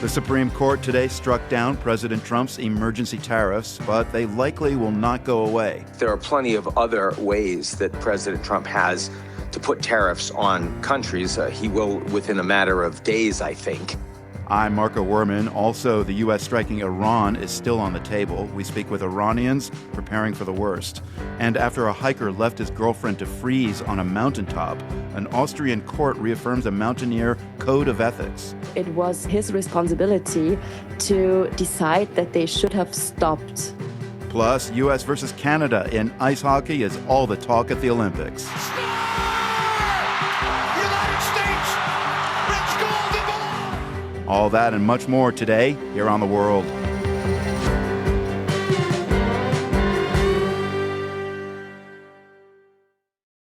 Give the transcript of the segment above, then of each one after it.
The Supreme Court today struck down President Trump's emergency tariffs, but they likely will not go away. There are plenty of other ways that President Trump has to put tariffs on countries. He will within a matter of days, I think. I'm Marco Werman. Also, the U.S. striking Iran is still on the table. We speak with Iranians preparing for the worst. And after a hiker left his girlfriend to freeze on a mountaintop, an Austrian court reaffirms a mountaineer code of ethics. It was his responsibility to decide that they should have stopped. Plus, U.S. versus Canada in ice hockey is all the talk at the Olympics. All that and much more today here on The World.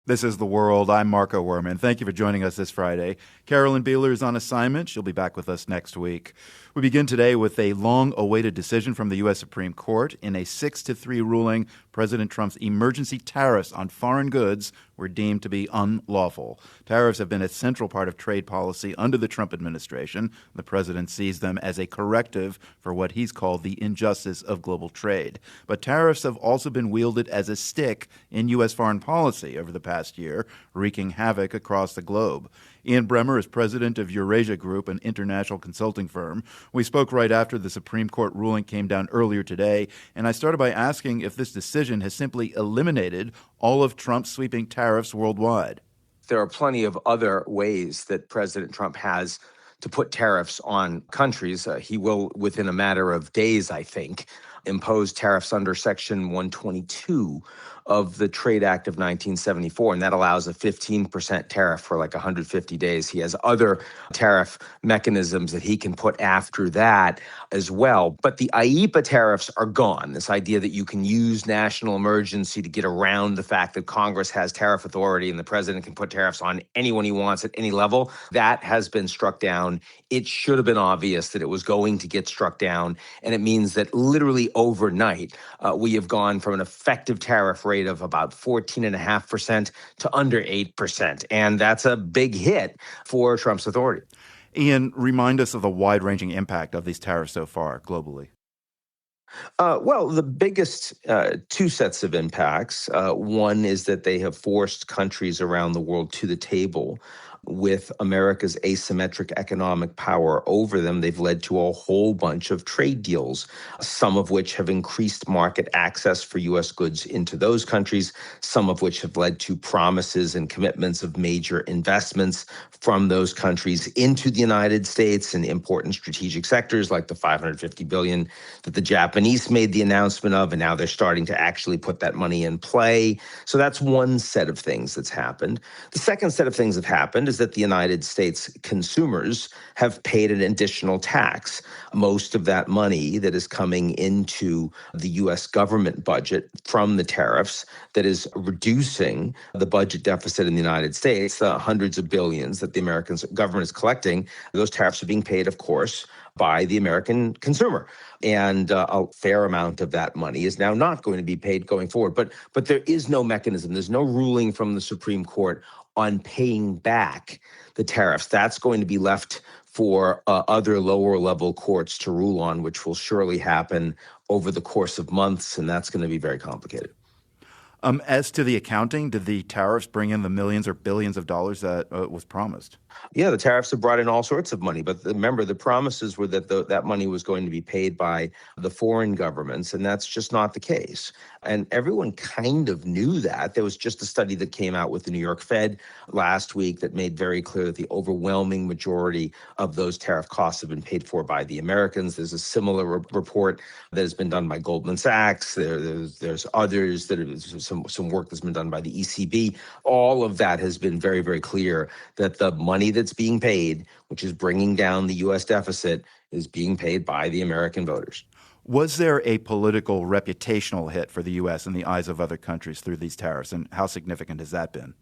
This is The World. I'm Marco Werman. Thank you for joining us this Friday. Carolyn Beeler is on assignment. She'll be back with us next week. We begin today with a long-awaited decision from the U.S. Supreme Court. In a 6-3 ruling, President Trump's emergency tariffs on foreign goods were deemed to be unlawful. Tariffs have been a central part of trade policy under the Trump administration. The president sees them as a corrective for what he's called the injustice of global trade. But tariffs have also been wielded as a stick in U.S. foreign policy over the past year, wreaking havoc across the globe. Ian Bremmer is president of Eurasia Group, an international consulting firm. We spoke right after the Supreme Court ruling came down earlier today, and I started by asking if this decision has simply eliminated all of Trump's sweeping tariffs worldwide. There are plenty of other ways that President Trump has to put tariffs on countries. He will, within a matter of days, I think, impose tariffs under Section 122 of the Trade Act of 1974, and that allows a 15% tariff for like 150 days. He has other tariff mechanisms that he can put after that as well. But the IEEPA tariffs are gone. This idea that you can use national emergency to get around the fact that Congress has tariff authority and the president can put tariffs on anyone he wants at any level, that has been struck down. It should have been obvious that it was going to get struck down, and it means that literally overnight, we have gone from an effective tariff rate of about 14.5% to under 8%. And that's a big hit for Trump's authority. Ian, remind us of the wide-ranging impact of these tariffs so far globally. Well, the biggest two sets of impacts. One is that they have forced countries around the world to the table. With America's asymmetric economic power over them, they've led to a whole bunch of trade deals, some of which have increased market access for U.S. goods into those countries, some of which have led to promises and commitments of major investments from those countries into the United States in important strategic sectors like the $550 billion that the Japanese made the announcement of, and now they're starting to actually put that money in play. So that's one set of things that's happened. The second set of things that have happened is that the United States consumers have paid an additional tax. Most of that money that is coming into the U.S. government budget from the tariffs that is reducing the budget deficit in the United States, the hundreds of billions that the American government is collecting, those tariffs are being paid, of course, by the American consumer. And a fair amount of that money is now not going to be paid going forward. But there is no mechanism. There's no ruling from the Supreme Court on paying back the tariffs. That's going to be left for other lower level courts to rule on, which will surely happen over the course of months. And that's going to be very complicated. As to the accounting, did the tariffs bring in the millions or billions of dollars that was promised? Yeah, the tariffs have brought in all sorts of money. But remember, the promises were that that money was going to be paid by the foreign governments, and that's just not the case. And everyone kind of knew that. There was just a study that came out with the New York Fed last week that made very clear that the overwhelming majority of those tariff costs have been paid for by the Americans. There's a similar report that has been done by Goldman Sachs. There's others that have some work that's been done by the ECB. All of that has been very, very clear that the money that's being paid, which is bringing down the U.S. deficit, is being paid by the American voters. Was there a political reputational hit for the U.S. in the eyes of other countries through these tariffs, and how significant has that been?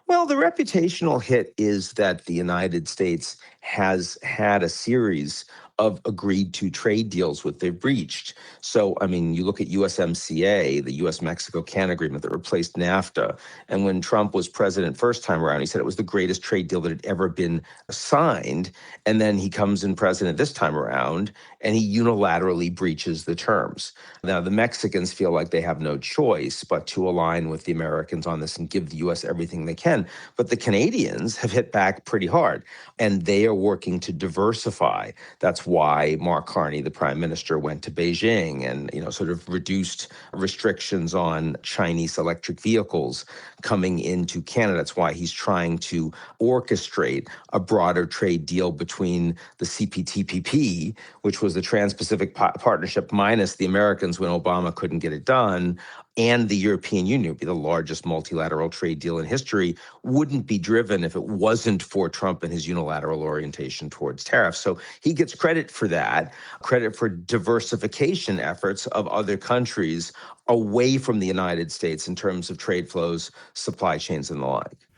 Well, the reputational hit is that the United States has had a series of agreed to trade deals which they've reached. So, I mean, you look at USMCA, the US-Mexico-Canada agreement that replaced NAFTA. And when Trump was president first time around, he said it was the greatest trade deal that had ever been signed. And then he comes in president this time around and he unilaterally breaches the terms. Now, the Mexicans feel like they have no choice but to align with the Americans on this and give the U.S. everything they can. But the Canadians have hit back pretty hard, and they are working to diversify. That's why Mark Carney, the prime minister, went to Beijing and, sort of reduced restrictions on Chinese electric vehicles coming into Canada. That's why he's trying to orchestrate a broader trade deal between the CPTPP, which was the Trans-Pacific Partnership minus the Americans when Obama couldn't get it done, and the European Union would be the largest multilateral trade deal in history, wouldn't be driven if it wasn't for Trump and his unilateral orientation towards tariffs. So he gets credit for that, credit for diversification efforts of other countries away from the United States in terms of trade flows, supply chains, and the like.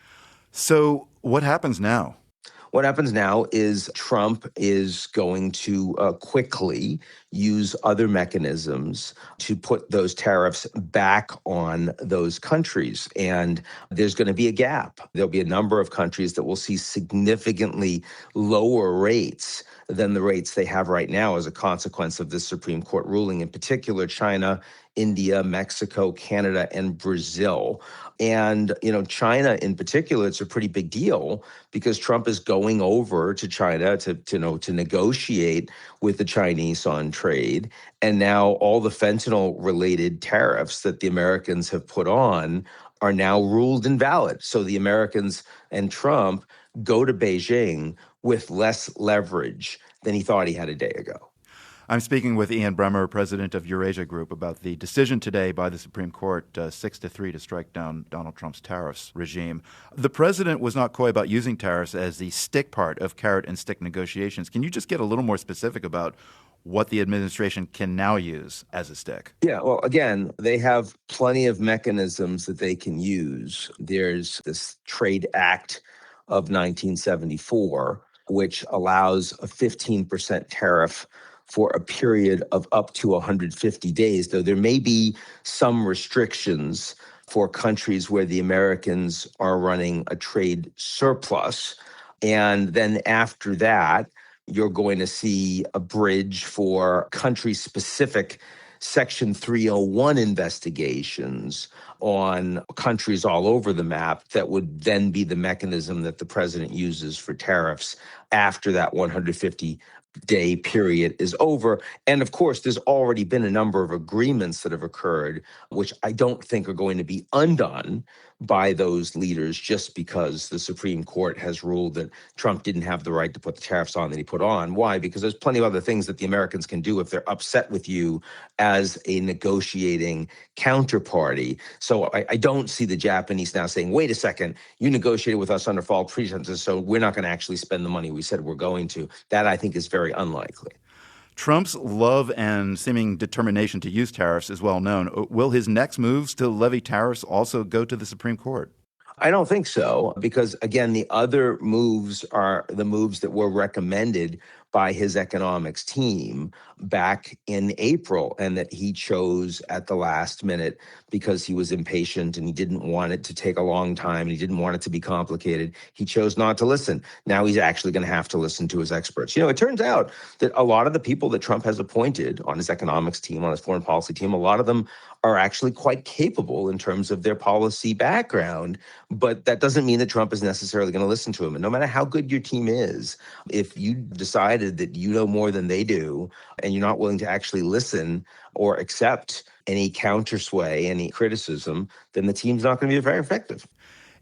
So what happens now? What happens now is Trump is going to quickly use other mechanisms to put those tariffs back on those countries. And there's going to be a gap. There'll be a number of countries that will see significantly lower rates than the rates they have right now as a consequence of this Supreme Court ruling, in particular China, India, Mexico, Canada, and Brazil. And, China in particular, it's a pretty big deal because Trump is going over to China to negotiate with the Chinese on trade. And now all the fentanyl-related tariffs that the Americans have put on are now ruled invalid. So the Americans and Trump go to Beijing with less leverage than he thought he had a day ago. I'm speaking with Ian Bremmer, president of Eurasia Group, about the decision today by the Supreme Court, 6-3, to strike down Donald Trump's tariffs regime. The president was not coy about using tariffs as the stick part of carrot and stick negotiations. Can you just get a little more specific about what the administration can now use as a stick? Yeah, well, again, they have plenty of mechanisms that they can use. There's this Trade Act of 1974, which allows a 15% tariff for a period of up to 150 days, though there may be some restrictions for countries where the Americans are running a trade surplus. And then after that, you're going to see a bridge for country-specific Section 301 investigations on countries all over the map that would then be the mechanism that the president uses for tariffs after that 150-day period is over. And of course, there's already been a number of agreements that have occurred, which I don't think are going to be undone by those leaders just because the Supreme Court has ruled that Trump didn't have the right to put the tariffs on that he put on. Why? Because there's plenty of other things that the Americans can do if they're upset with you as a negotiating counterparty. So I don't see the Japanese now saying, wait a second, you negotiated with us under false pretenses, so we're not going to actually spend the money we said we're going to. That, I think, is very unlikely. Trump's love and seeming determination to use tariffs is well known. Will his next moves to levy tariffs also go to the Supreme Court? I don't think so, because, again, the other moves are the moves that were recommended by his economics team back in April, and that he chose at the last minute because he was impatient and he didn't want it to take a long time and he didn't want it to be complicated. He chose not to listen. Now he's actually going to have to listen to his experts. It turns out that a lot of the people that Trump has appointed on his economics team, on his foreign policy team, a lot of them are actually quite capable in terms of their policy background. But that doesn't mean that Trump is necessarily going to listen to him. And no matter how good your team is, if you decided that you know more than they do and you're not willing to actually listen or accept any countersway, any criticism, then the team's not going to be very effective.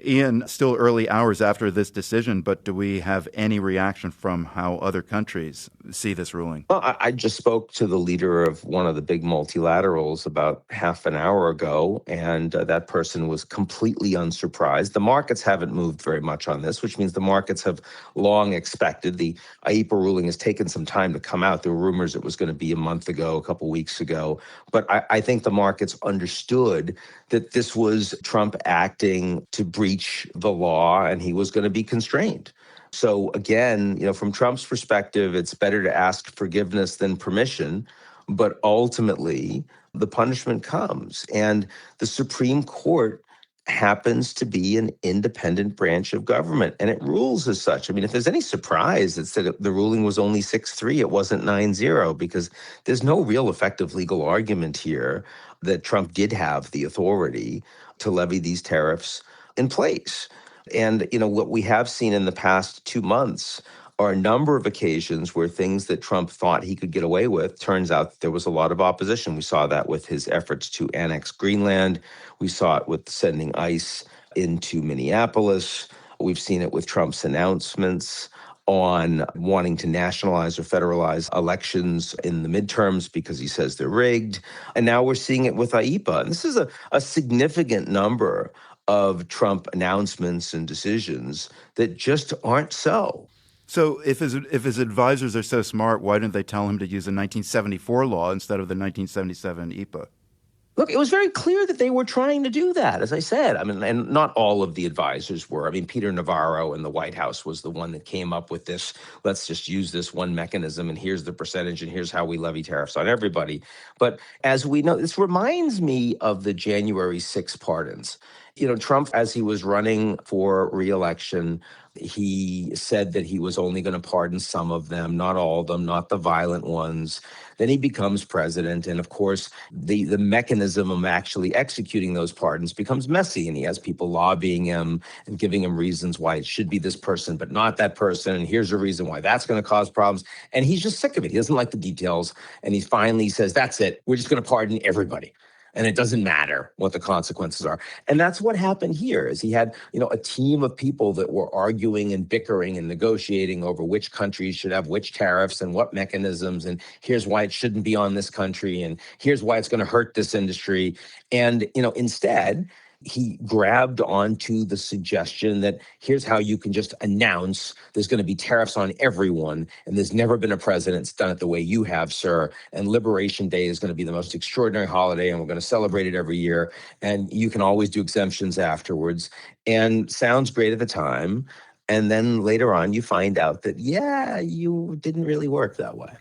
Ian, still early hours after this decision, but do we have any reaction from how other countries see this ruling? Well, I just spoke to the leader of one of the big multilaterals about half an hour ago, and that person was completely unsurprised. The markets haven't moved very much on this, which means the markets have long expected. The IEEPA ruling has taken some time to come out. There were rumors it was going to be a month ago, a couple weeks ago. But I think the markets understood that this was Trump acting to breach the law and he was going to be constrained. So again, from Trump's perspective, it's better to ask forgiveness than permission. But ultimately, the punishment comes. And the Supreme Court happens to be an independent branch of government, and it rules as such. I mean, if there's any surprise, it's that the ruling was only 6-3, it wasn't 9-0, because there's no real effective legal argument here that Trump did have the authority to levy these tariffs in place. And, what we have seen in the past 2 months are a number of occasions where things that Trump thought he could get away with, turns out there was a lot of opposition. We saw that with his efforts to annex Greenland. We saw it with sending ICE into Minneapolis. We've seen it with Trump's announcements on wanting to nationalize or federalize elections in the midterms because he says they're rigged. And now we're seeing it with IEPA. And this is a significant number of Trump announcements and decisions that just aren't so. So if his advisors are so smart, why didn't they tell him to use a 1974 law instead of the 1977 EPA? Look, it was very clear that they were trying to do that, as I said. I mean, and not all of the advisors were. I mean, Peter Navarro in the White House was the one that came up with this. Let's just use this one mechanism, and here's the percentage, and here's how we levy tariffs on everybody. But as we know, this reminds me of the January 6 pardons. Trump, as he was running for re-election, he said that he was only going to pardon some of them, not all of them, not the violent ones. Then he becomes president. And of course, the mechanism of actually executing those pardons becomes messy. And he has people lobbying him and giving him reasons why it should be this person, but not that person. And here's a reason why that's going to cause problems. And he's just sick of it. He doesn't like the details. And he finally says, that's it. We're just going to pardon everybody. And it doesn't matter what the consequences are. And that's what happened here, is he had, a team of people that were arguing and bickering and negotiating over which countries should have which tariffs and what mechanisms. And here's why it shouldn't be on this country. And here's why it's going to hurt this industry. And, instead, he grabbed onto the suggestion that here's how you can just announce there's going to be tariffs on everyone, and there's never been a president that's done it the way you have, sir. And Liberation Day is going to be the most extraordinary holiday, and we're going to celebrate it every year. And you can always do exemptions afterwards. And sounds great at the time. And then later on, you find out that, you didn't really work that way.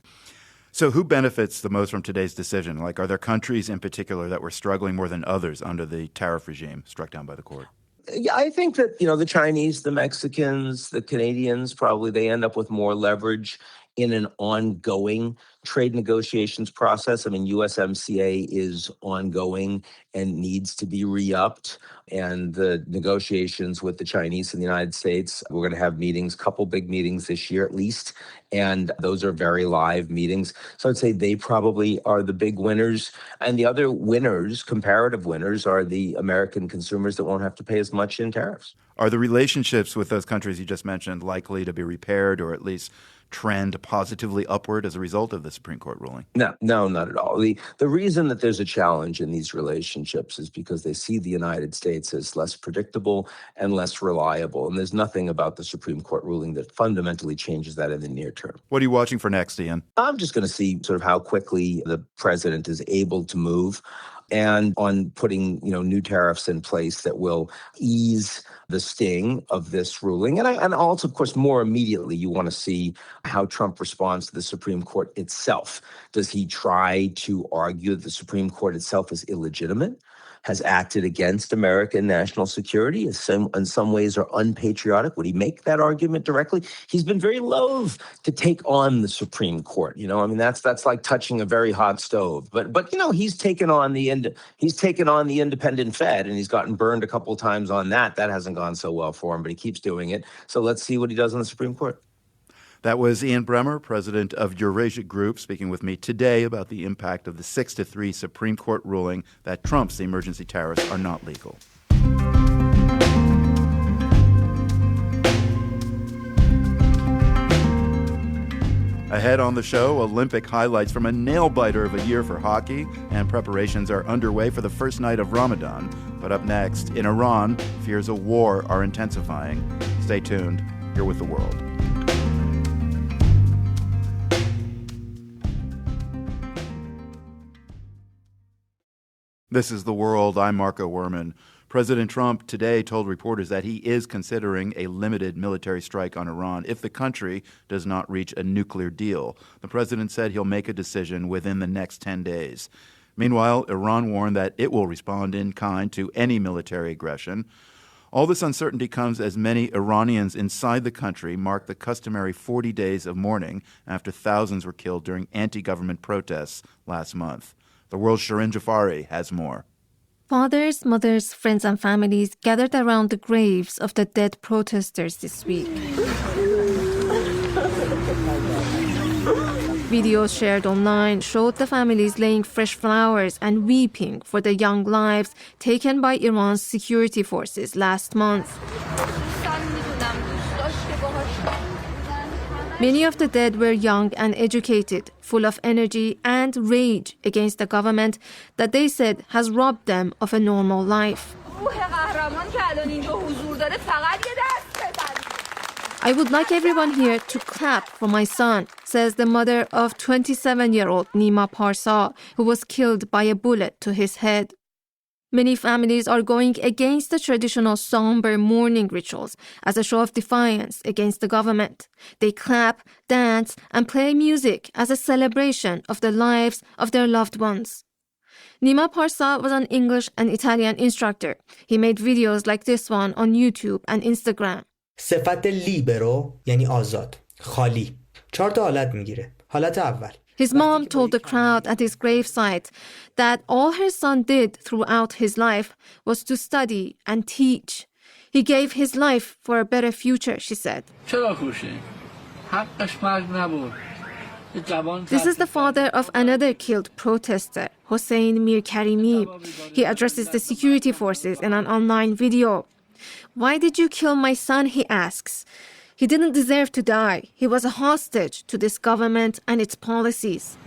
So who benefits the most from today's decision? Like, are there countries in particular that were struggling more than others under the tariff regime struck down by the court? Yeah, I think that, the Chinese, the Mexicans, the Canadians, probably they end up with more leverage in an ongoing trade negotiations process. I mean, USMCA is ongoing and needs to be re-upped. And the negotiations with the Chinese and the United States, we're going to have meetings, couple big meetings this year at least. And those are very live meetings. So I'd say they probably are the big winners. And the other winners, comparative winners, are the American consumers that won't have to pay as much in tariffs. Are the relationships with those countries you just mentioned likely to be repaired or at least trend positively upward as a result of the Supreme Court ruling? No, not at all. The reason that there's a challenge in these relationships is because they see the United States as less predictable and less reliable. And there's nothing about the Supreme Court ruling that fundamentally changes that in the near term. What are you watching for next, Ian? I'm just going to see sort of how quickly the president is able to move and on putting, new tariffs in place that will ease the sting of this ruling. And also, of course, more immediately, you want to see how Trump responds to the Supreme Court itself. Does he try to argue that the Supreme Court itself is illegitimate, has acted against American national security, in some ways are unpatriotic? Would he make that argument directly? He's been very loath to take on the Supreme Court. That's like touching a very hot stove. But he's taken on the independent Fed, and he's gotten burned a couple of times on that. That hasn't gone so well for him, but he keeps doing it. So let's see what he does on the Supreme Court. That was Ian Bremmer, president of Eurasia Group, speaking with me today about the impact of the 6-3 Supreme Court ruling that Trump's emergency tariffs are not legal. Ahead on the show, Olympic highlights from a nail-biter of a year for hockey, and preparations are underway for the first night of Ramadan. But up next, in Iran, fears of war are intensifying. Stay tuned. You're with The World. This is The World. I'm Marco Werman. President Trump today told reporters that he is considering a limited military strike on Iran if the country does not reach a nuclear deal. The president said he'll make a decision within the next 10 days. Meanwhile, Iran warned that it will respond in kind to any military aggression. All this uncertainty comes as many Iranians inside the country mark the customary 40 days of mourning after thousands were killed during anti-government protests last month. The world's Shirin Jafari has more. Fathers, mothers, friends, and families gathered around the graves of the dead protesters this week. Videos shared online showed the families laying fresh flowers and weeping for the young lives taken by Iran's security forces last month. Many of the dead were young and educated, full of energy and rage against the government that they said has robbed them of a normal life. I would like everyone here to clap for my son, says the mother of 27-year-old Nima Parsa, who was killed by a bullet to his head. Many families are going against the traditional somber mourning rituals as a show of defiance against the government. They clap, dance, and play music as a celebration of the lives of their loved ones. Nima Parsa was an English and Italian instructor. He made videos like this one on YouTube and Instagram. صفت لیبرو یعنی آزاد، خالی. 4 تا حالت میگیره. حالت اول. His mom told the crowd at his gravesite that all her son did throughout his life was to study and teach. He gave his life for a better future, she said. This is the father of another killed protester, Hossein Mir Karimi. He addresses the security forces in an online video. Why did you kill my son, he asks. He didn't deserve to die. He was a hostage to this government and its policies.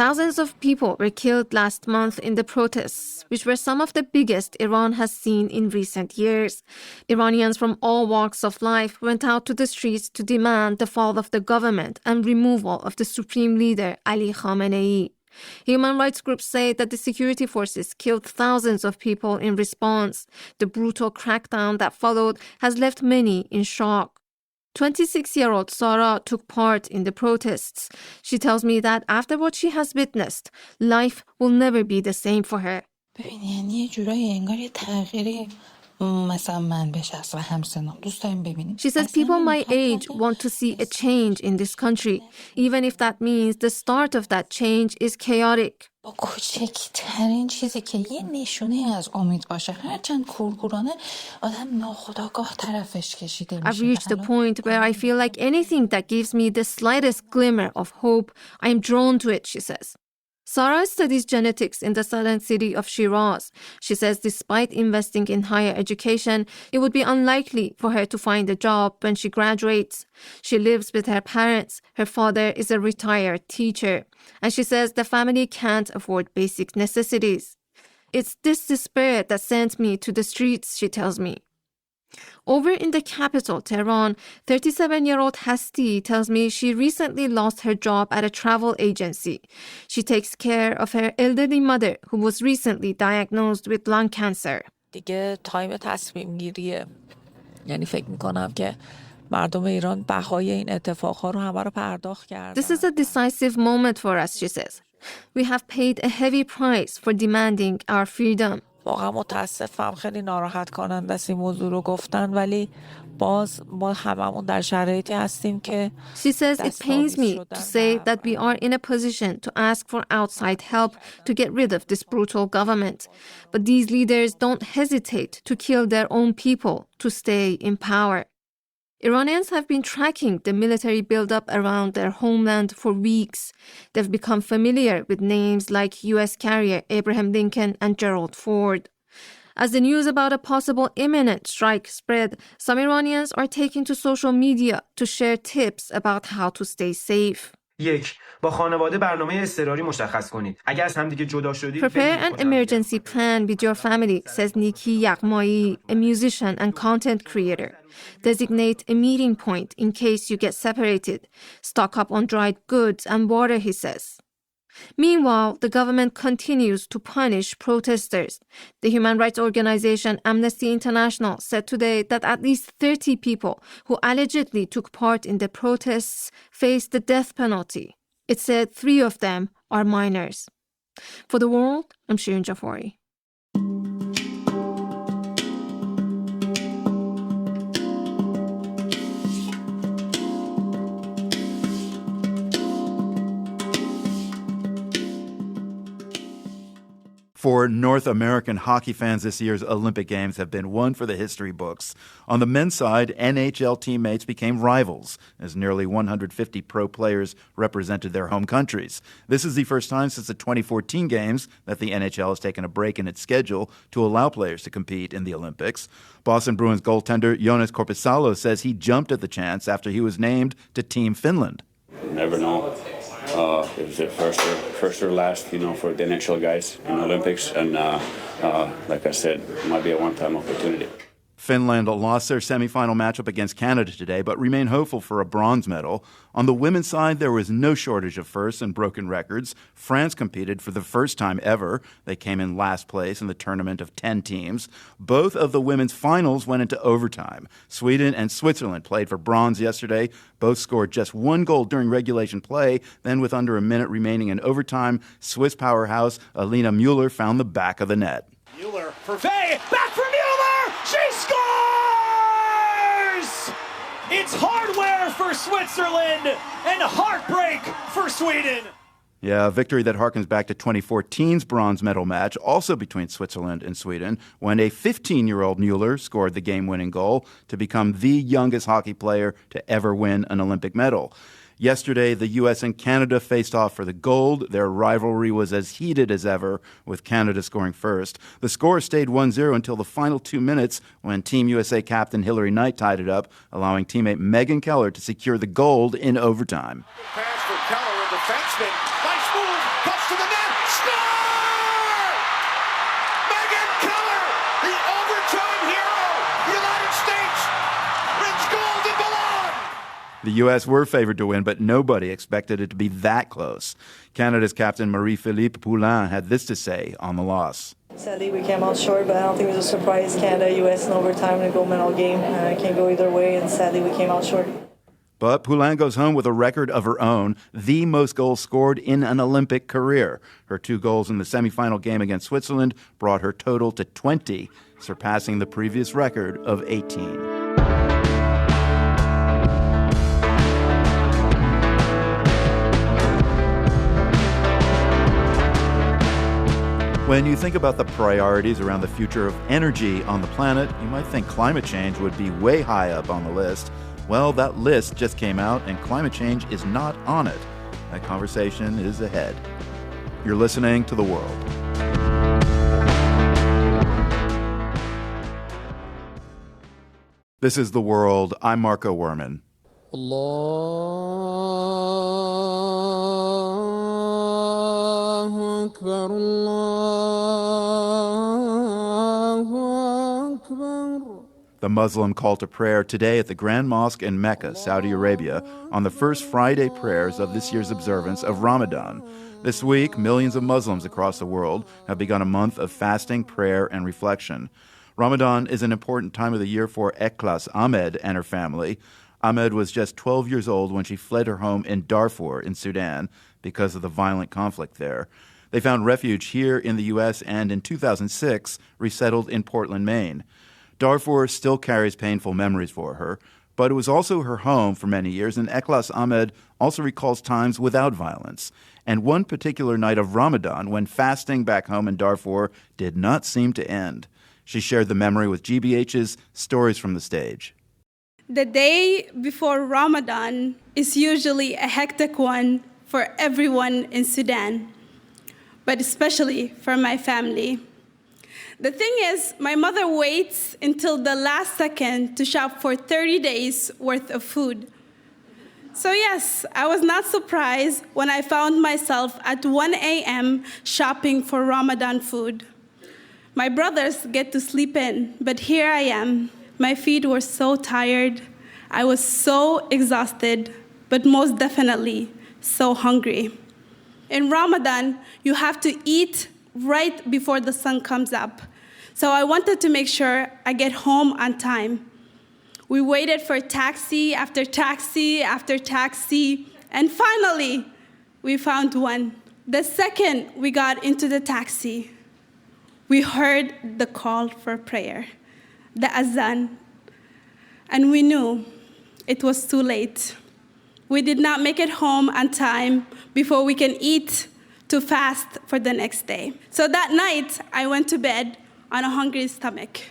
Thousands of people were killed last month in the protests, which were some of the biggest Iran has seen in recent years. Iranians from all walks of life went out to the streets to demand the fall of the government and removal of the supreme leader, Ali Khamenei. Human rights groups say that the security forces killed thousands of people in response. The brutal crackdown that followed has left many in shock. 26-year-old Sarah took part in the protests. She tells me that after what she has witnessed, life will never be the same for her. She says people my age want to see a change in this country, even if that means the start of that change is chaotic. کوچکترین چیزی که یه نشونه از امید باشه هرچند کورکورانه آدم ناخودآگاه طرفش کشیده میشه. I've reached the point where I feel like anything that gives me the slightest glimmer of hope, I am drawn to it, she says. Sarah studies genetics in the southern city of Shiraz. She says despite investing in higher education, it would be unlikely for her to find a job when she graduates. She lives with her parents. Her father is a retired teacher. And she says the family can't afford basic necessities. It's this despair that sent me to the streets, she tells me. Over in the capital, Tehran, 37-year-old Hasti tells me she recently lost her job at a travel agency. She takes care of her elderly mother who was recently diagnosed with lung cancer. دیگه تایم تصمیم گیریه. یعنی فکر میکنم که مردم ایران بهای این اتفاقها رو همه رو پرداخت کردن. This is a decisive moment for us, she says. We have paid a heavy price for demanding our freedom. واقعا متاسفم، خیلی ناراحت کننده است این موضوع رو گفتن، ولی باز ما هممون در شرایطی هستیم که She says it pains me to say that we are in a position to ask for outside help to get rid of this brutal government. But these leaders don't hesitate to kill their own people to stay in power. Iranians have been tracking the military buildup around their homeland for weeks. They've become familiar with names like U.S. carrier Abraham Lincoln and Gerald Ford. As the news about a possible imminent strike spread, some Iranians are taking to social media to share tips about how to stay safe. 1. با خانواده برنامه اضطراری مشخص کنید. اگر از هم دیگه جدا شدید Prepare an emergency plan with your family, says Niki Yaghmai, a musician and content creator. Designate a meeting point in case you get separated. Stock up on dried goods and water, he says. Meanwhile, the government continues to punish protesters. The human rights organization Amnesty International said today that at least 30 people who allegedly took part in the protests face the death penalty. It said 3 of them are minors. For The World, I'm Shirin Jafari. For North American hockey fans, this year's Olympic Games have been one for the history books. On the men's side, NHL teammates became rivals as nearly 150 pro players represented their home countries. This is the first time since the 2014 Games that the NHL has taken a break in its schedule to allow players to compete in the Olympics. Boston Bruins goaltender Joonas Korpisalo says he jumped at the chance after he was named to Team Finland. You never know. It was the first or last, for the NHL guys in the Olympics. And like I said, it might be a one-time opportunity. Finland lost their semifinal matchup against Canada today, but remain hopeful for a bronze medal. On the women's side, there was no shortage of firsts and broken records. France competed for the first time ever. They came in last place in the tournament of 10 teams. Both of the women's finals went into overtime. Sweden and Switzerland played for bronze yesterday. Both scored just 1 goal during regulation play. Then, with under a minute remaining in overtime, Swiss powerhouse Alina Müller found the back of the net. Müller for Vey, back for Müller! She scores! It's hardware for Switzerland and heartbreak for Sweden. Yeah, a victory that harkens back to 2014's bronze medal match, also between Switzerland and Sweden, when a 15-year-old Müller scored the game-winning goal to become the youngest hockey player to ever win an Olympic medal. Yesterday, the U.S. and Canada faced off for the gold. Their rivalry was as heated as ever, with Canada scoring first. The score stayed 1-0 until the final 2 minutes when Team USA captain Hillary Knight tied it up, allowing teammate Megan Keller to secure the gold in overtime. Pass for Keller, a defenseman. Nice move, cuts to the net, score! Megan Keller, the overtime hero, United States, wins gold in Milan! The U.S. were favored to win, but nobody expected it to be that close. Canada's captain Marie-Philippe Poulin had this to say on the loss. Sadly, we came out short, but I don't think it was a surprise. Canada, U.S. in overtime in a gold medal game. It can go either way, and sadly, we came out short. But Poulin goes home with a record of her own, the most goals scored in an Olympic career. Her 2 goals in the semifinal game against Switzerland brought her total to 20, surpassing the previous record of 18. When you think about the priorities around the future of energy on the planet, you might think climate change would be way high up on the list. Well, that list just came out, and climate change is not on it. That conversation is ahead. You're listening to The World. This is The World. I'm Marco Werman. Allahu Akbar, Allahu Akbar. The Muslim call to prayer today at the Grand Mosque in Mecca, Saudi Arabia, on the first Friday prayers of this year's observance of Ramadan. This week, millions of Muslims across the world have begun a month of fasting, prayer, and reflection. Ramadan is an important time of the year for Ikhlas Ahmed and her family. Ahmed was just 12 years old when she fled her home in Darfur in Sudan because of the violent conflict there. They found refuge here in the U.S. and in 2006 resettled in Portland, Maine. Darfur still carries painful memories for her, but it was also her home for many years, and Ikhlas Ahmed also recalls times without violence. And one particular night of Ramadan, when fasting back home in Darfur did not seem to end. She shared the memory with GBH's Stories from the Stage. The day before Ramadan is usually a hectic one for everyone in Sudan, but especially for my family. The thing is, my mother waits until the last second to shop for 30 days worth of food. So yes, I was not surprised when I found myself at 1 a.m. shopping for Ramadan food. My brothers get to sleep in, but here I am. My feet were so tired. I was so exhausted, but most definitely so hungry. In Ramadan, you have to eat right before the sun comes up. So I wanted to make sure I get home on time. We waited for taxi after taxi after taxi, and finally, we found one. The second we got into the taxi, we heard the call for prayer, the azan, and we knew it was too late. We did not make it home on time before we can eat to fast for the next day. So that night, I went to bed on a hungry stomach.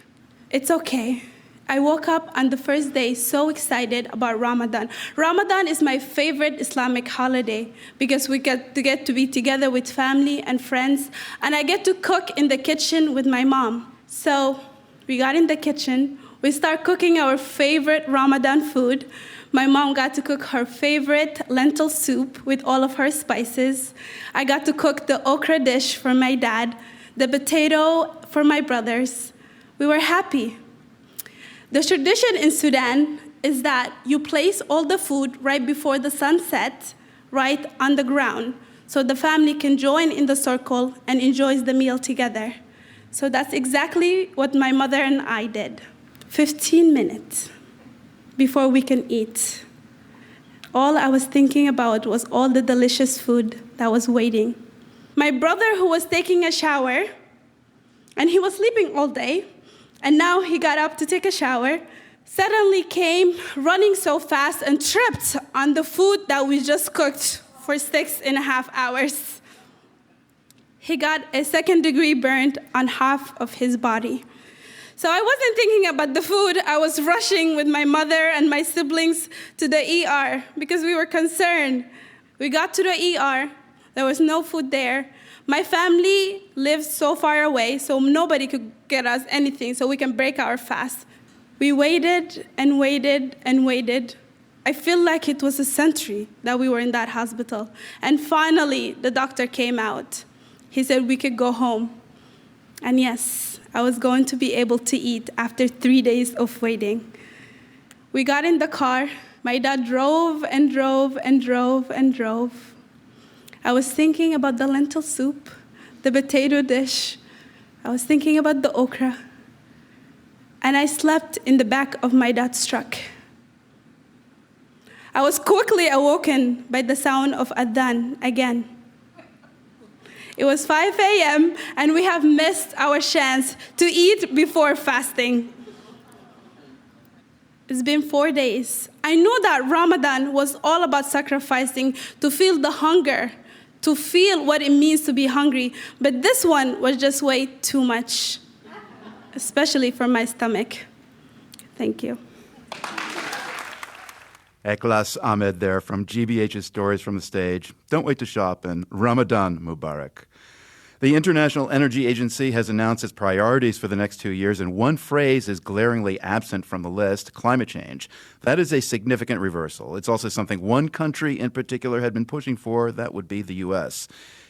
It's okay. I woke up on the first day so excited about Ramadan. Ramadan is my favorite Islamic holiday because we get to be together with family and friends, and I get to cook in the kitchen with my mom. So we got in the kitchen, we start cooking our favorite Ramadan food. My mom got to cook her favorite lentil soup with all of her spices. I got to cook the okra dish for my dad, the potato for my brothers. We were happy. The tradition in Sudan is that you place all the food right before the sun sets, right on the ground, so the family can join in the circle and enjoy the meal together. So that's exactly what my mother and I did. 15 minutes before we can eat. All I was thinking about was all the delicious food that was waiting. My brother, who was taking a shower, and he was sleeping all day, and now he got up to take a shower, suddenly came running so fast and tripped on the food that we just cooked for 6.5 hours. He got a second-degree burn on half of his body. So I wasn't thinking about the food. I was rushing with my mother and my siblings to the ER because we were concerned. We got to the ER. There was no food there. My family lives so far away, so nobody could get us anything so we can break our fast. We waited and waited and waited. I feel like it was a century that we were in that hospital. And finally, the doctor came out. He said we could go home. And yes, I was going to be able to eat after 3 days of waiting. We got in the car. My dad drove and drove and drove and drove. I was thinking about the lentil soup, the potato dish. I was thinking about the okra. And I slept in the back of my dad's truck. I was quickly awoken by the sound of adhan again. It was 5 a.m., and we have missed our chance to eat before fasting. It's been 4 days. I knew that Ramadan was all about sacrificing to feel the hunger, to feel what it means to be hungry. But this one was just way too much, especially for my stomach. Thank you. Eklas Ahmed there from GBH's Stories from the Stage. Don't wait to shop, and Ramadan Mubarak. The International Energy Agency has announced its priorities for the next 2 years, and one phrase is glaringly absent from the list: climate change. That is a significant reversal. It's also something one country in particular had been pushing for. That would be the U.S.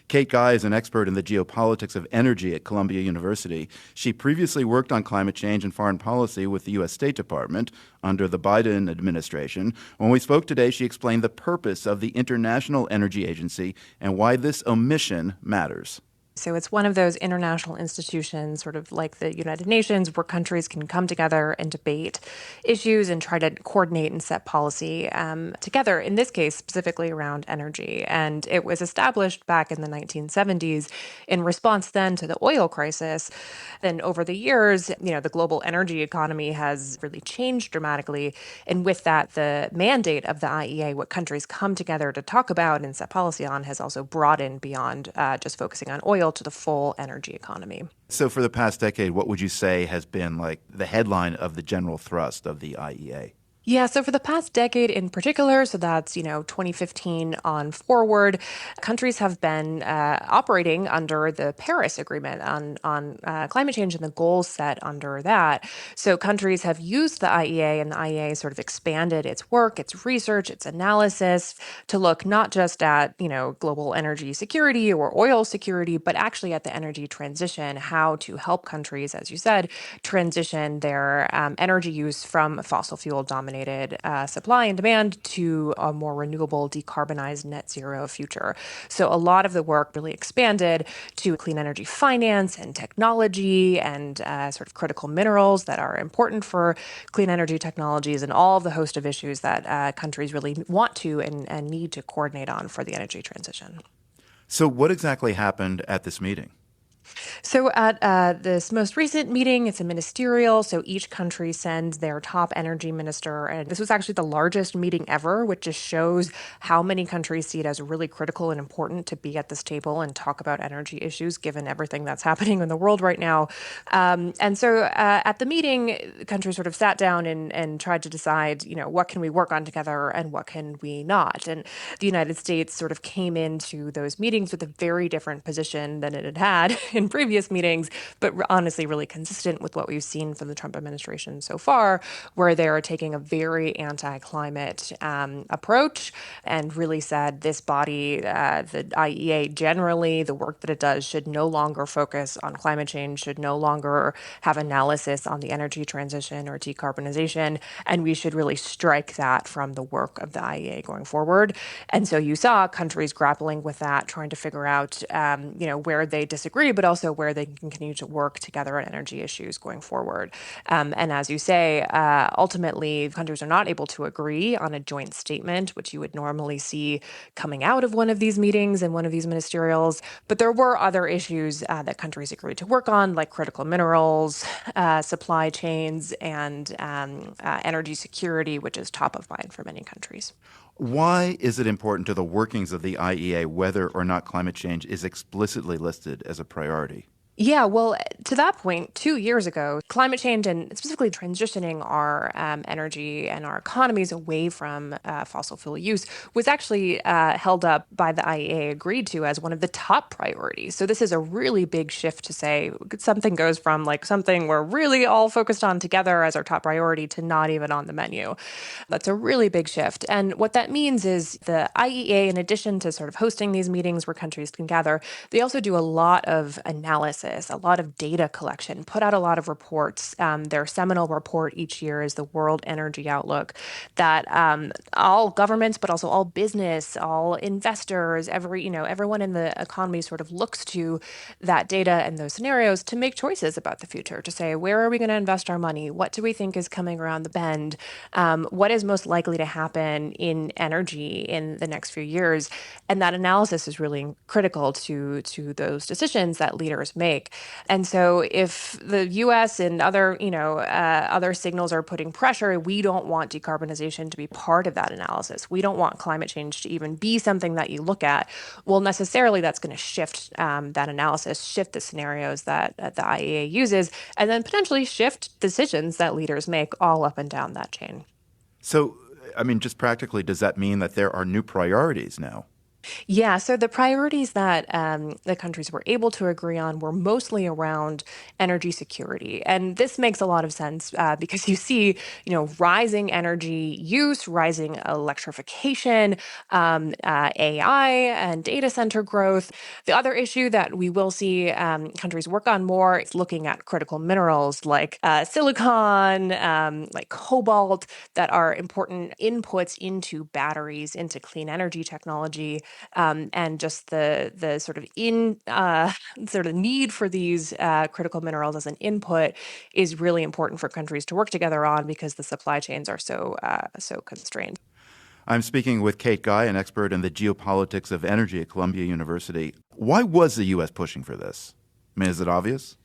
Kate Guy is an expert in the geopolitics of energy at Columbia University. She previously worked on climate change and foreign policy with the U.S. State Department under the Biden administration. When we spoke today, she explained the purpose of the International Energy Agency and why this omission matters. So it's one of those international institutions, sort of like the United Nations, where countries can come together and debate issues and try to coordinate and set policy together, in this case, specifically around energy. And it was established back in the 1970s in response then to the oil crisis. Then over the years, the global energy economy has really changed dramatically. And with that, the mandate of the IEA, what countries come together to talk about and set policy on, has also broadened beyond just focusing on oil to the full energy economy. So for the past decade, what would you say has been like the headline of the general thrust of the IEA? Yeah, so for the past decade in particular, so that's, 2015 on forward, countries have been operating under the Paris Agreement on climate change and the goals set under that. So countries have used the IEA, and the IEA sort of expanded its work, its research, its analysis to look not just at, global energy security or oil security, but actually at the energy transition, how to help countries, as you said, transition their energy use from fossil fuel domination dominated supply and demand to a more renewable, decarbonized net zero future. So a lot of the work really expanded to clean energy finance and technology and sort of critical minerals that are important for clean energy technologies and all the host of issues that countries really want to and need to coordinate on for the energy transition. So what exactly happened at this meeting? So at this most recent meeting, it's a ministerial, so each country sends their top energy minister. And this was actually the largest meeting ever, which just shows how many countries see it as really critical and important to be at this table and talk about energy issues, given everything that's happening in the world right now. And so at the meeting, countries sort of sat down and tried to decide, what can we work on together and what can we not? And the United States sort of came into those meetings with a very different position than it had in previous meetings, but honestly really consistent with what we've seen from the Trump administration so far, where they're taking a very anti-climate approach and really said this body, the IEA generally, the work that it does should no longer focus on climate change, should no longer have analysis on the energy transition or decarbonization, and we should really strike that from the work of the IEA going forward. And so you saw countries grappling with that, trying to figure out, where they disagree, but also where they can continue to work together on energy issues going forward. And as you say, ultimately, countries are not able to agree on a joint statement, which you would normally see coming out of one of these meetings and one of these ministerials. But there were other issues that countries agreed to work on, like critical minerals, supply chains, and energy security, which is top of mind for many countries. Why is it important to the workings of the IEA whether or not climate change is explicitly listed as a priority? Yeah, well, to that point, 2 years ago, climate change and specifically transitioning our energy and our economies away from fossil fuel use was actually held up by the IEA, agreed to as one of the top priorities. So this is a really big shift to say something goes from like something we're really all focused on together as our top priority to not even on the menu. That's a really big shift. And what that means is the IEA, in addition to sort of hosting these meetings where countries can gather, they also do a lot of analysis, a lot of data collection, put out a lot of reports. Their seminal report each year is the World Energy Outlook that all governments, but also all business, all investors, everyone in the economy sort of looks to that data and those scenarios to make choices about the future, to say, where are we going to invest our money? What do we think is coming around the bend? What is most likely to happen in energy in the next few years? And that analysis is really critical to those decisions that leaders make. And so if the U.S. and other signals are putting pressure, we don't want decarbonization to be part of that analysis. We don't want climate change to even be something that you look at. Well, necessarily that's going to shift that analysis, shift the scenarios that the IEA uses, and then potentially shift decisions that leaders make all up and down that chain. So, just practically, does that mean that there are new priorities now? Yeah, so the priorities that the countries were able to agree on were mostly around energy security. And this makes a lot of sense because you see, rising energy use, rising electrification, AI and data center growth. The other issue that we will see countries work on more is looking at critical minerals like silicon, like cobalt, that are important inputs into batteries, into clean energy technology. And just the sort of need for these critical minerals as an input is really important for countries to work together on because the supply chains are so constrained. I'm speaking with Kate Guy, an expert in the geopolitics of energy at Columbia University. Why was the U.S. pushing for this? Is it obvious?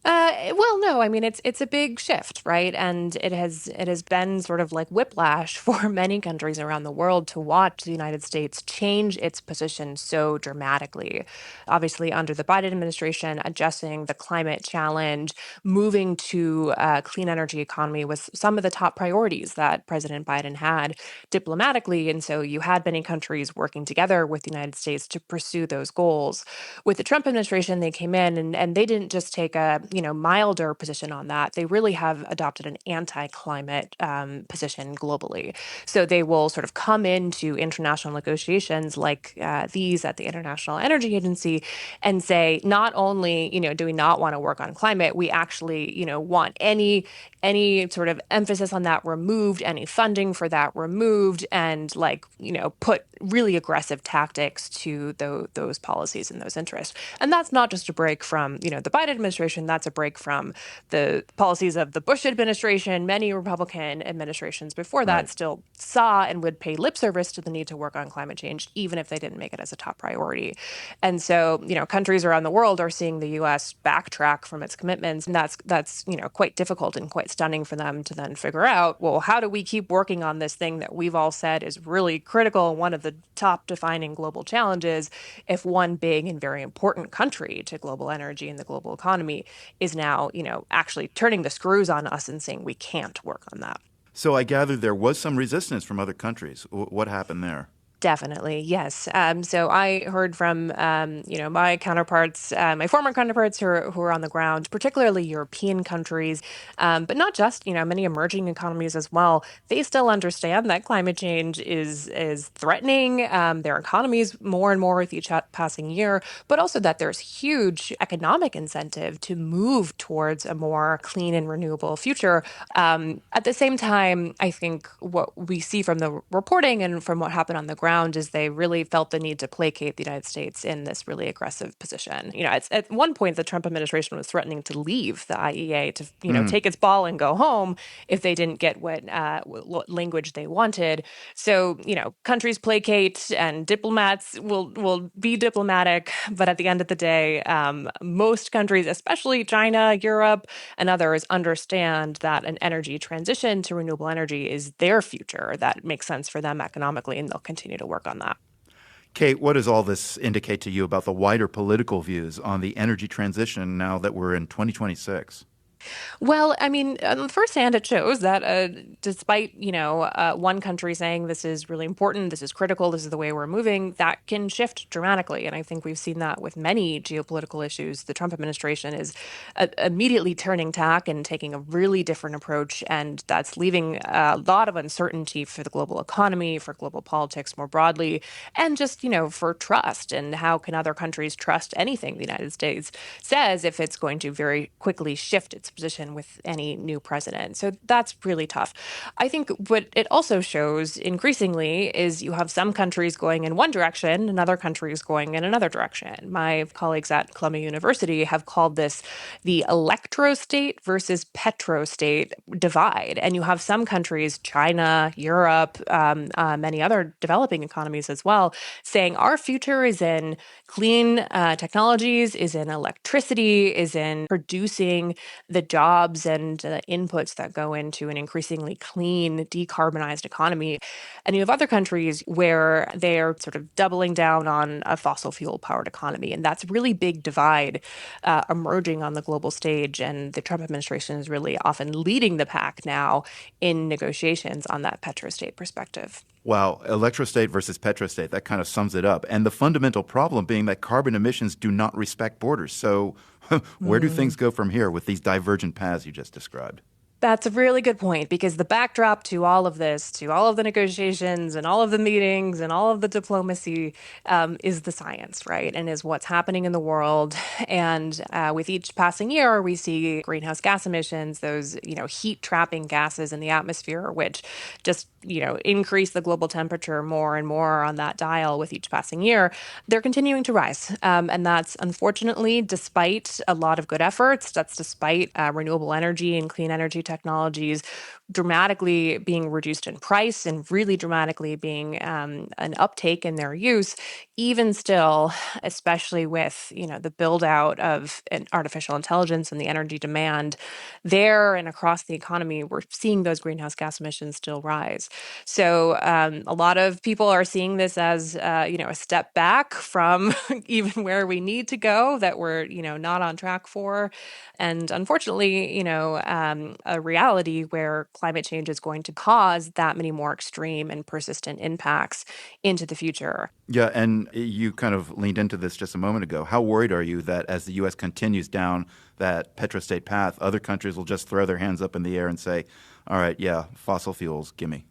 Well, no, it's a big shift, right? And it has been sort of like whiplash for many countries around the world to watch the United States change its position so dramatically. Obviously, under the Biden administration, addressing the climate challenge, moving to a clean energy economy was some of the top priorities that President Biden had diplomatically. And so you had many countries working together with the United States to pursue those goals. With the Trump administration, they came in and they didn't just take a milder position on that. They really have adopted an anti-climate position globally. So they will sort of come into international negotiations like these at the International Energy Agency and say, not only, do we not want to work on climate, we actually, want any any sort of emphasis on that removed, any funding for that removed, and put really aggressive tactics to those policies and those interests. And that's not just a break from, the Biden administration, that's a break from the policies of the Bush administration. Many Republican administrations before that still saw and would pay lip service to the need to work on climate change, even if they didn't make it as a top priority. And so, countries around the world are seeing the U.S. backtrack from its commitments. And that's quite difficult and quite stunning for them to then figure out, well, how do we keep working on this thing that we've all said is really critical, one of the top defining global challenges, if one big and very important country to global energy and the global economy is now, actually turning the screws on us and saying we can't work on that. So I gather there was some resistance from other countries. What happened there? Definitely, yes. So I heard from, my counterparts, my former counterparts who are on the ground, particularly European countries, but not just, many emerging economies as well. They still understand that climate change is threatening their economies more and more with each passing year, but also that there's huge economic incentive to move towards a more clean and renewable future. At the same time, I think what we see from the reporting and from what happened on the ground is they really felt the need to placate the United States in this really aggressive position. At one point, the Trump administration was threatening to leave the IEA to, take its ball and go home if they didn't get what language they wanted. So, countries placate and diplomats will be diplomatic. But at the end of the day, most countries, especially China, Europe, and others, understand that an energy transition to renewable energy is their future. That makes sense for them economically, and they'll continue to work on that. Kate, what does all this indicate to you about the wider political views on the energy transition now that we're in 2026? Well, I mean, on the first hand, it shows that despite, one country saying this is really important, this is critical, this is the way we're moving, that can shift dramatically. And I think we've seen that with many geopolitical issues. The Trump administration is immediately turning tack and taking a really different approach. And that's leaving a lot of uncertainty for the global economy, for global politics more broadly, and just, for trust. And how can other countries trust anything the United States says if it's going to very quickly shift its position with any new president? So that's really tough. I think what it also shows increasingly is you have some countries going in one direction and other countries going in another direction. My colleagues at Columbia University have called this the electrostate versus petrostate divide. And you have some countries, China, Europe, many other developing economies as well, saying our future is in clean technologies, is in electricity, is in producing the jobs and inputs that go into an increasingly clean, decarbonized economy. And you have other countries where they're sort of doubling down on a fossil fuel powered economy. And that's a really big divide emerging on the global stage. And the Trump administration is really often leading the pack now in negotiations on that petrostate perspective. Wow, electrostate versus petrostate, that kind of sums it up. And the fundamental problem being that carbon emissions do not respect borders. So where do things go from here with these divergent paths you just described? That's a really good point, because the backdrop to all of this, to all of the negotiations and all of the meetings and all of the diplomacy is the science, right? And is what's happening in the world. And with each passing year, we see greenhouse gas emissions, those, heat trapping gases in the atmosphere, which just, increase the global temperature more and more on that dial with each passing year. They're continuing to rise. And that's unfortunately, despite a lot of good efforts, that's despite renewable energy and clean energy technologies dramatically being reduced in price and really dramatically being an uptake in their use. Even still, especially with the build out of artificial intelligence and the energy demand there and across the economy, we're seeing those greenhouse gas emissions still rise. So a lot of people are seeing this as a step back from even where we need to go, that we're not on track for, and unfortunately a reality where climate change is going to cause that many more extreme and persistent impacts into the future. Yeah, and you kind of leaned into this just a moment ago. How worried are you that as the U.S. continues down that petrostate path, other countries will just throw their hands up in the air and say, all right, yeah, fossil fuels, gimme?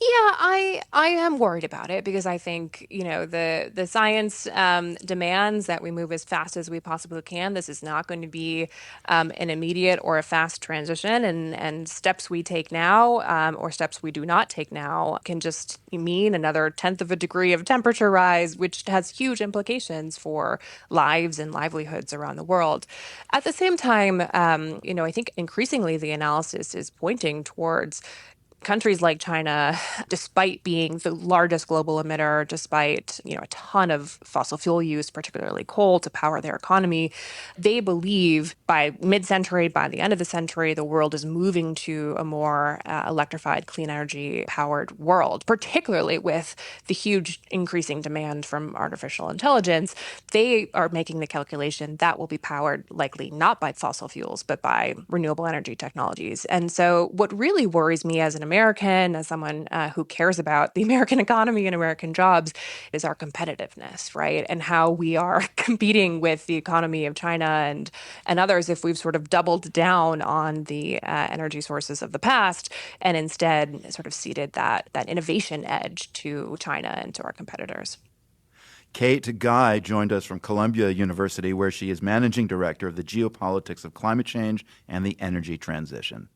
Yeah, I am worried about it because I think, the science demands that we move as fast as we possibly can. This is not going to be an immediate or a fast transition, and steps we take now or steps we do not take now can just mean another tenth of a degree of temperature rise, which has huge implications for lives and livelihoods around the world. At the same time, I think increasingly the analysis is pointing towards countries like China, despite being the largest global emitter, despite a ton of fossil fuel use, particularly coal, to power their economy, they believe by mid-century, by the end of the century, the world is moving to a more electrified, clean energy powered world, particularly with the huge increasing demand from artificial intelligence. They are making the calculation that will be powered likely not by fossil fuels, but by renewable energy technologies. And so what really worries me as an American, as someone who cares about the American economy and American jobs, is our competitiveness, right? And how we are competing with the economy of China and others if we've sort of doubled down on the energy sources of the past and instead sort of ceded that innovation edge to China and to our competitors. Kate Guy joined us from Columbia University, where she is managing director of the geopolitics of climate change and the energy transition.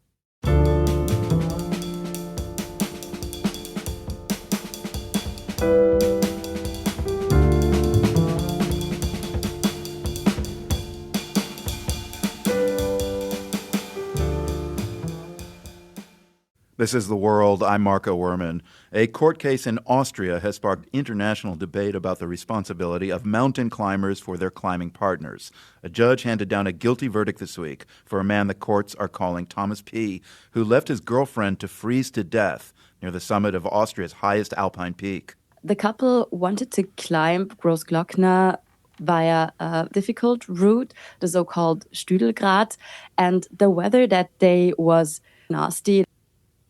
This is The World. I'm Marco Werman. A court case in Austria has sparked international debate about the responsibility of mountain climbers for their climbing partners. A judge handed down a guilty verdict this week for a man the courts are calling Thomas P., who left his girlfriend to freeze to death near the summit of Austria's highest alpine peak. The couple wanted to climb Großglockner via a difficult route, the so-called Stüdelgrat, and the weather that day was nasty.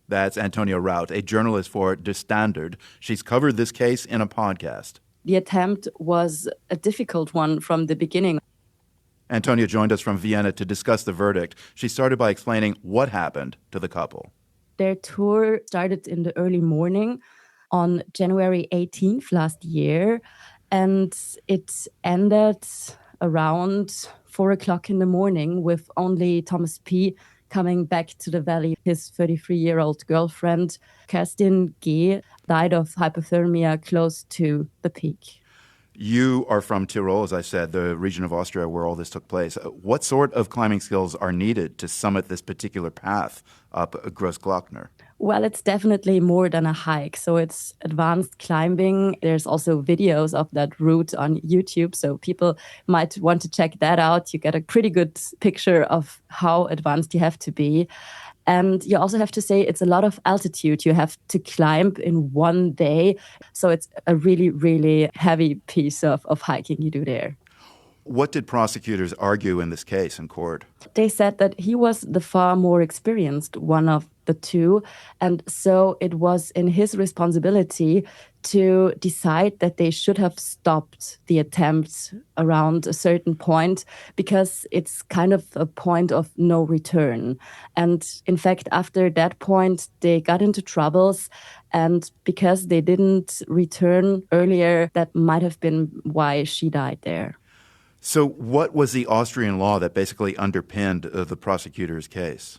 That's Antonia Raut, a journalist for Der Standard. She's covered this case in a podcast. The attempt was a difficult one from the beginning. Antonia joined us from Vienna to discuss the verdict. She started by explaining what happened to the couple. Their tour started in the early morning on January 18th last year, and it ended around 4 o'clock in the morning with only Thomas P. coming back to the valley. His 33-year-old girlfriend, Kerstin G., died of hypothermia close to the peak. You are from Tyrol, as I said, the region of Austria where all this took place. What sort of climbing skills are needed to summit this particular path up Großglockner? Well, it's definitely more than a hike. So it's advanced climbing. There's also videos of that route on YouTube. So people might want to check that out. You get a pretty good picture of how advanced you have to be. And you also have to say it's a lot of altitude you have to climb in one day. So it's a really, really heavy piece of hiking you do there. What did prosecutors argue in this case in court? They said that he was the far more experienced one of the two, and so it was in his responsibility to decide that they should have stopped the attempt around a certain point because it's kind of a point of no return. And in fact, after that point, they got into troubles, and because they didn't return earlier, that might have been why she died there. So what was the Austrian law that basically underpinned the prosecutor's case?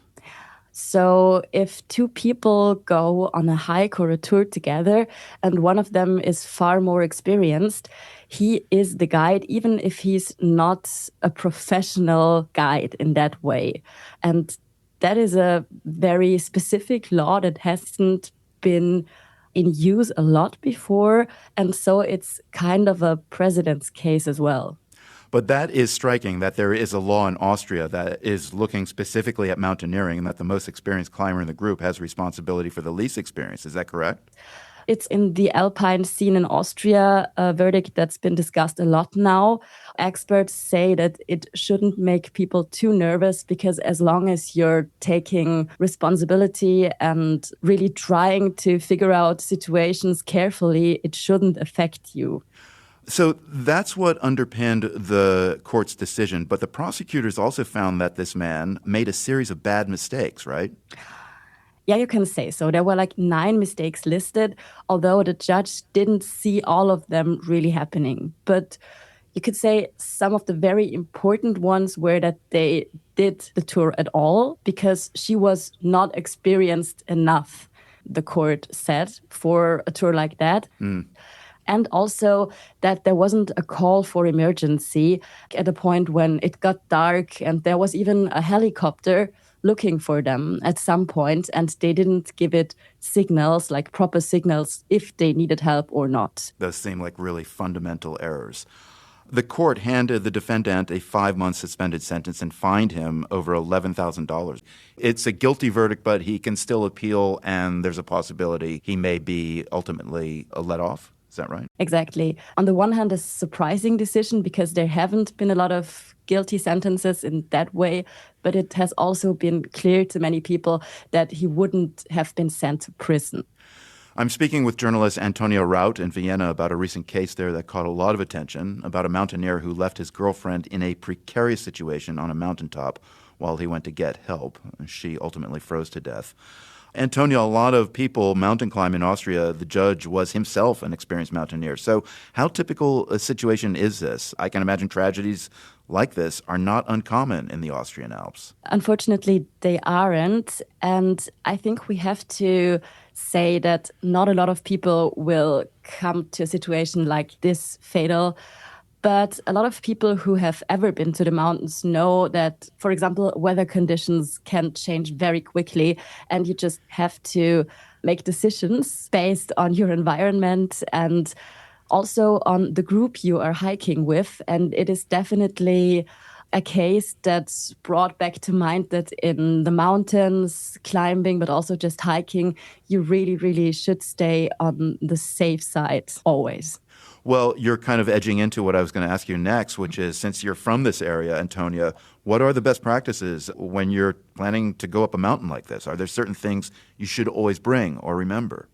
So if two people go on a hike or a tour together and one of them is far more experienced, he is the guide, even if he's not a professional guide in that way. And that is a very specific law that hasn't been in use a lot before. And so it's kind of a precedent case as well. But that is striking, that there is a law in Austria that is looking specifically at mountaineering and that the most experienced climber in the group has responsibility for the least experienced. Is that correct? It's in the alpine scene in Austria, a verdict that's been discussed a lot now. Experts say that it shouldn't make people too nervous because as long as you're taking responsibility and really trying to figure out situations carefully, it shouldn't affect you. So that's what underpinned the court's decision. But the prosecutors also found that this man made a series of bad mistakes, right? Yeah, you can say so. There were like 9 mistakes listed, although the judge didn't see all of them really happening. But you could say some of the very important ones were that they did the tour at all because she was not experienced enough, the court said, for a tour like that. And also that there wasn't a call for emergency at a point when it got dark, and there was even a helicopter looking for them at some point, and they didn't give it signals, like proper signals, if they needed help or not. Those seem like really fundamental errors. The court handed the defendant a 5-month suspended sentence and fined him over $11,000. It's a guilty verdict, but he can still appeal, and there's a possibility he may be ultimately let off. Is that right? Exactly. On the one hand, a surprising decision because there haven't been a lot of guilty sentences in that way, but it has also been clear to many people that he wouldn't have been sent to prison. I'm speaking with journalist Antonio Raut in Vienna about a recent case there that caught a lot of attention, about a mountaineer who left his girlfriend in a precarious situation on a mountaintop while he went to get help. She ultimately froze to death. Antonio, a lot of people mountain climb in Austria. The judge was himself an experienced mountaineer. So how typical a situation is this? I can imagine tragedies like this are not uncommon in the Austrian Alps. Unfortunately, they aren't. And I think we have to say that not a lot of people will come to a situation like this fatal. But a lot of people who have ever been to the mountains know that, for example, weather conditions can change very quickly, and you just have to make decisions based on your environment and also on the group you are hiking with. And it is definitely a case that's brought back to mind that in the mountains, climbing, but also just hiking, you really, really should stay on the safe side always. Well, you're kind of edging into what I was going to ask you next, which is, since you're from this area, Antonia, what are the best practices when you're planning to go up a mountain like this? Are there certain things you should always bring or remember?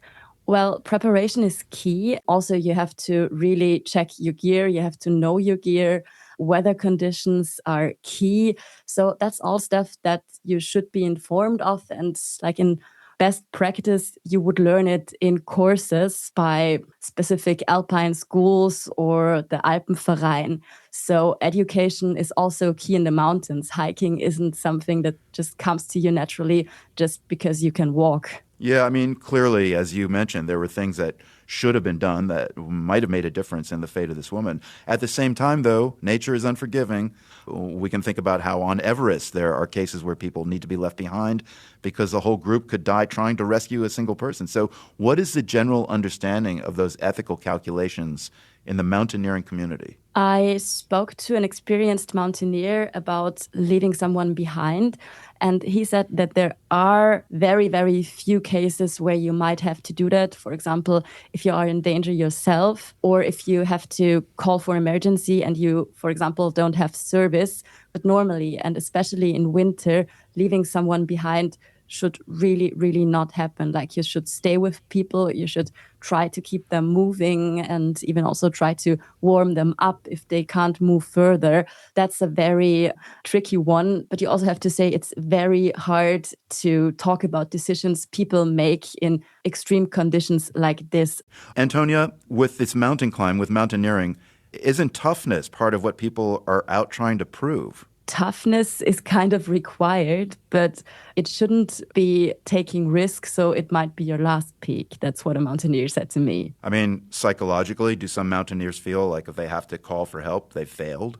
Well, preparation is key. Also, you have to really check your gear. You have to know your gear. Weather conditions are key. So that's all stuff that you should be informed of. And like in best practice, you would learn it in courses by specific alpine schools or the Alpenverein. So education is also key in the mountains. Hiking isn't something that just comes to you naturally just because you can walk. Yeah, I mean, clearly, as you mentioned, there were things that should have been done that might have made a difference in the fate of this woman. At the same time, though, nature is unforgiving. We can think about how on Everest there are cases where people need to be left behind because the whole group could die trying to rescue a single person. So what is the general understanding of those ethical calculations in the mountaineering community? I spoke to an experienced mountaineer about leaving someone behind, and he said that there are very, very few cases where you might have to do that. For example, if you are in danger yourself, or if you have to call for emergency and you, for example, don't have service. But normally, and especially in winter, leaving someone behind should really, really not happen. Like, you should stay with people, you should try to keep them moving and even also try to warm them up if they can't move further. That's a very tricky one, but you also have to say it's very hard to talk about decisions people make in extreme conditions like this. Antonia, with this mountain climb, with mountaineering, isn't toughness part of what people are out trying to prove? Toughness is kind of required, but it shouldn't be taking risks, so it might be your last peak. That's what a mountaineer said to me. I mean, psychologically, do some mountaineers feel like if they have to call for help, they've failed?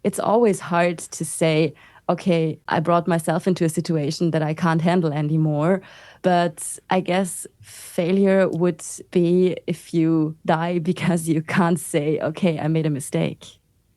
It's always hard to say, okay, I brought myself into a situation that I can't handle anymore. But I guess failure would be if you die because you can't say, okay, I made a mistake.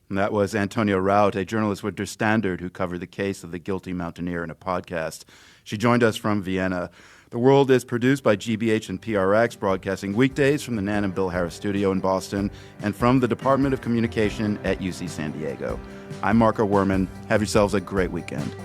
And that was Antonia Raut, a journalist with Der Standard who covered the case of the guilty mountaineer in a podcast. She joined us from Vienna. The World is produced by GBH and PRX, broadcasting weekdays from the Nan and Bill Harris studio in Boston and from the Department of Communication at UC San Diego. I'm Marco Werman. Have yourselves a great weekend.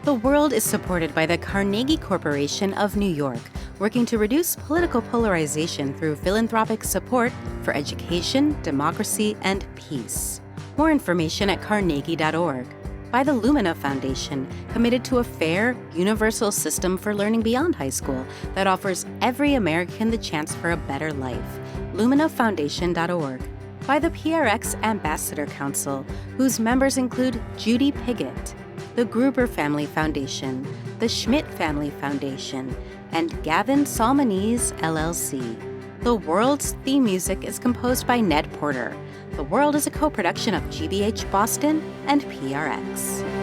The World is supported by the Carnegie Corporation of New York, working to reduce political polarization through philanthropic support for education, democracy, and peace. More information at carnegie.org. By the Lumina Foundation, committed to a fair, universal system for learning beyond high school that offers every American the chance for a better life. LuminaFoundation.org. By the PRX Ambassador Council, whose members include Judy Piggott, the Gruber Family Foundation, the Schmidt Family Foundation, and Gavin Salmonese, LLC. The World's theme music is composed by Ned Porter. The World is a co-production of GBH Boston and PRX.